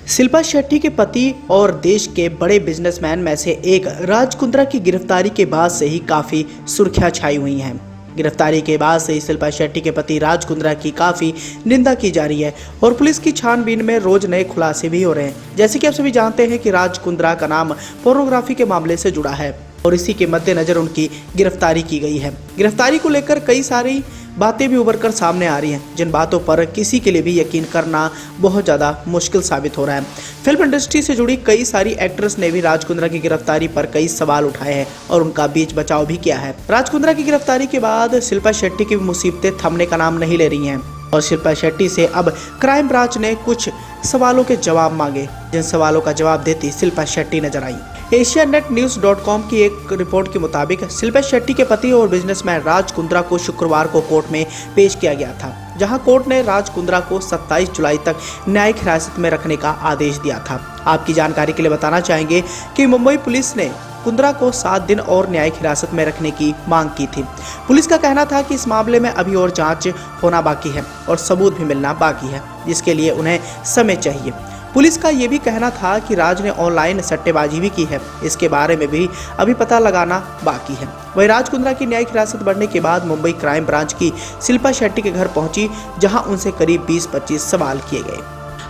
शिल्पा शेट्टी के पति और देश के बड़े बिजनेसमैन में से एक राज कुंद्रा की गिरफ्तारी के बाद से ही काफी सुर्खियां छाई हुई हैं। गिरफ्तारी के बाद से ही शिल्पा शेट्टी के पति राज कुंद्रा की काफी निंदा की जा रही है और पुलिस की छानबीन में रोज नए खुलासे भी हो रहे हैं। जैसे कि आप सभी जानते हैं कि राज कुंद्रा का नाम पोर्नोग्राफी के मामले से जुड़ा है और इसी के मद्देनजर उनकी गिरफ्तारी की गई है। गिरफ्तारी को लेकर कई सारी बातें भी उभर कर सामने आ रही हैं, जिन बातों पर किसी के लिए भी यकीन करना बहुत ज़्यादा मुश्किल साबित हो रहा है। फिल्म इंडस्ट्री से जुड़ी कई सारी एक्ट्रेस ने भी राज कुंद्रा की गिरफ्तारी पर कई सवाल उठाए हैं और उनका बीच बचाव भी किया है। राज कुंद्रा की गिरफ्तारी के बाद शिल्पा शेट्टी की मुसीबतें थमने का नाम नहीं ले रही हैं और शिल्पा शेट्टी से अब क्राइम ब्रांच ने कुछ सवालों के जवाब मांगे, जिन सवालों का जवाब देती शिल्पा शेट्टी नजर आई। asianetnews.com की एक रिपोर्ट के मुताबिक शिल्पा शेट्टी के पति और बिजनेसमैन राज कुंद्रा को शुक्रवार को कोर्ट में पेश किया गया था, जहां कोर्ट ने राज कुंद्रा को 27 जुलाई तक न्यायिक हिरासत में रखने का आदेश दिया था। आपकी जानकारी के लिए बताना चाहेंगे कि मुंबई पुलिस ने कुंद्रा को 7 दिन और न्यायिक हिरासत में रखने की मांग की थी। पुलिस का कहना था कि इस मामले में अभी और जांच होना बाकी है और सबूत भी मिलना बाकी है, जिसके लिए उन्हें समय चाहिए। पुलिस का ये भी कहना था कि राज ने ऑनलाइन सट्टेबाजी भी की है, इसके बारे में भी अभी पता लगाना बाकी है। वहीं राज कुंद्रा की न्यायिक हिरासत बढ़ने के बाद मुंबई क्राइम ब्रांच की शिल्पा शेट्टी के घर पहुंची, जहां उनसे करीब 20-25 सवाल किए गए।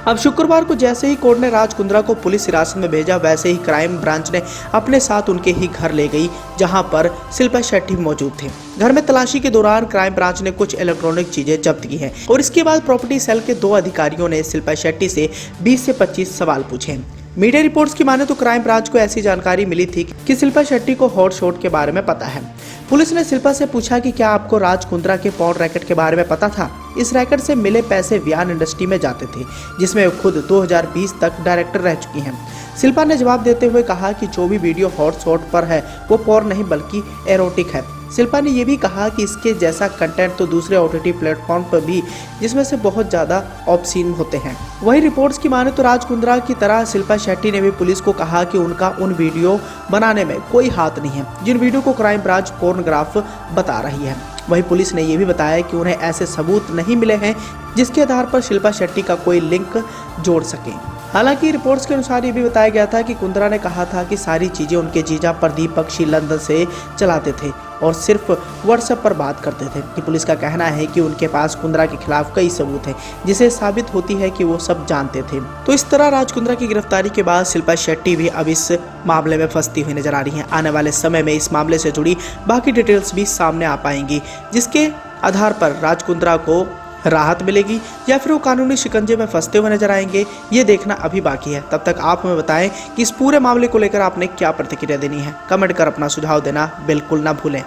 अब शुक्रवार को जैसे ही कोर्ट ने राज कुंद्रा को पुलिस हिरासत में भेजा, वैसे ही क्राइम ब्रांच ने अपने साथ उनके ही घर ले गई, जहां पर शिल्पा शेट्टी मौजूद थे। घर में तलाशी के दौरान क्राइम ब्रांच ने कुछ इलेक्ट्रॉनिक चीजें जब्त की हैं और इसके बाद प्रॉपर्टी सेल के 2 अधिकारियों ने शिल्पा शेट्टी से 20 से 25 सवाल पूछे। मीडिया रिपोर्ट्स की माने तो क्राइम ब्रांच को ऐसी जानकारी मिली थी कि शिल्पा शेट्टी को हॉट शॉट के बारे में पता है। पुलिस ने शिल्पा से पूछा कि क्या आपको राज कुंद्रा के पॉर्न रैकेट के बारे में पता था? इस रैकेट से मिले पैसे वियान इंडस्ट्री में जाते थे, जिसमें वो खुद 2020 तक डायरेक्टर रह चुकी हैं। शिल्पा ने जवाब देते हुए कहा कि जो भी वीडियो हॉट शॉट पर है वो पॉर्न नहीं बल्कि एरोटिक है। शिल्पा ने यह भी कहा कि इसके जैसा कंटेंट तो दूसरे OTT प्लेटफॉर्म पर भी, जिसमें से बहुत ज़्यादा ऑब्सीन होते हैं। वही रिपोर्ट्स की माने तो राज कुंद्रा की तरह शिल्पा शेट्टी ने भी पुलिस को कहा कि उनका उन वीडियो बनाने में कोई हाथ नहीं है, जिन वीडियो को क्राइम ब्रांच पोर्नोग्राफ बता रही है। वही पुलिस ने यह भी बताया कि उन्हें ऐसे सबूत नहीं मिले हैं जिसके आधार पर शिल्पा शेट्टी का कोई लिंक जोड़ सके। हालांकि रिपोर्ट्स के अनुसार ये भी बताया गया था कि कुंद्रा ने कहा था कि सारी चीज़ें उनके जीजा प्रदीप बख्शी लंदन से चलाते थे और सिर्फ व्हाट्सएप पर बात करते थे। कि पुलिस का कहना है कि उनके पास कुंद्रा के खिलाफ कई सबूत हैं, जिसे साबित होती है कि वो सब जानते थे। तो इस तरह राज कुंद्रा की गिरफ्तारी के बाद शिल्पा शेट्टी भी अब इस मामले में फंसती हुई नजर आ रही हैं। आने वाले समय में इस मामले से जुड़ी बाकी डिटेल्स भी सामने आ पाएंगी, जिसके आधार पर राज कुंद्रा को राहत मिलेगी या फिर वो कानूनी शिकंजे में फंसते हुए नजर आएंगे, ये देखना अभी बाकी है। तब तक आप हमें बताएं कि इस पूरे मामले को लेकर आपने क्या प्रतिक्रिया देनी है। कमेंट कर अपना सुझाव देना बिल्कुल ना भूलें।